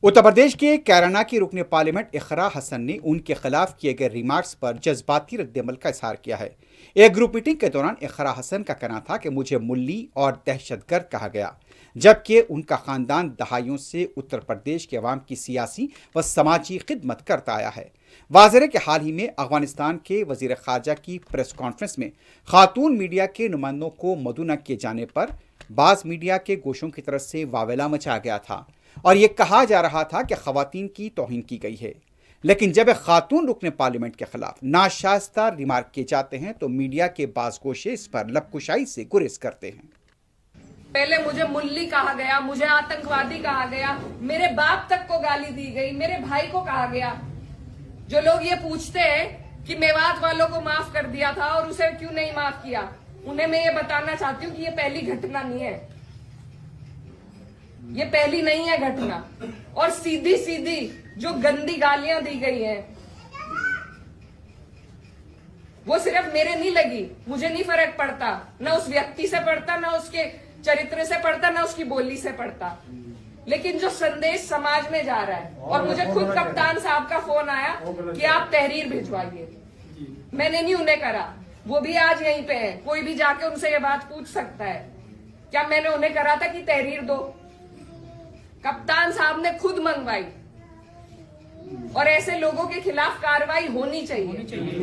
उत्तर प्रदेश के कैराना की रुकने पार्लियामेंट इकरा हसन ने उनके खिलाफ किए गए रिमार्क्स पर जज्बाती रद्दमल का इजहार किया है। एक ग्रुप मीटिंग के दौरान इकरा हसन का कहना था कि मुझे मुल्ली और दहशतगर्द कहा गया, जबकि उनका खानदान दहाइयों से उत्तर प्रदेश के अवाम की सियासी व समाजी खिदमत करता आया है। वाज़ेह है कि हाल ही में अफगानिस्तान के वजीर खारजा की प्रेस कॉन्फ्रेंस में खातून मीडिया के नुमाइंदों को मदऊ न किए जाने पर बाज़ मीडिया के गोशों की तरफ से वावेला मचा गया था और ये कहा जा रहा था कि खवातीन की तौहीन की गई है। लेकिन जब एक खातून रुकने पार्लियामेंट के खिलाफ नाशाइस्ता रिमार्क किए जाते हैं तो मीडिया के बाज़ गोशे इस पर लबकुशाई से गुरेज करते हैं। पहले मुझे मुल्ली कहा गया, मुझे आतंकवादी कहा गया, मेरे बाप तक को गाली दी गई, मेरे भाई को कहा गया। जो लोग ये पूछते हैं कि मेवात वालों को माफ कर दिया था और उसे क्यों नहीं माफ किया, उन्हें मैं ये बताना चाहती हूँ कि ये पहली घटना नहीं है, ये पहली नहीं है घटना। और सीधी सीधी जो गंदी गालियां दी गई हैं वो सिर्फ मेरे नहीं लगी, मुझे नहीं फर्क पड़ता, ना उस व्यक्ति से पड़ता, ना उसके चरित्र से पड़ता, ना उसकी बोली से पड़ता, लेकिन जो संदेश समाज में जा रहा है। और मुझे खुद कप्तान साहब का फोन आया कि आप तहरीर भिजवाइए, मैंने नहीं उन्हें करा, वो भी आज यहीं पे है, कोई भी जाके उनसे ये बात पूछ सकता है क्या मैंने उन्हें करा था कि तहरीर दो। कप्तान साहब ने खुद मंगवाई और ऐसे लोगों के खिलाफ कार्रवाई होनी चाहिए।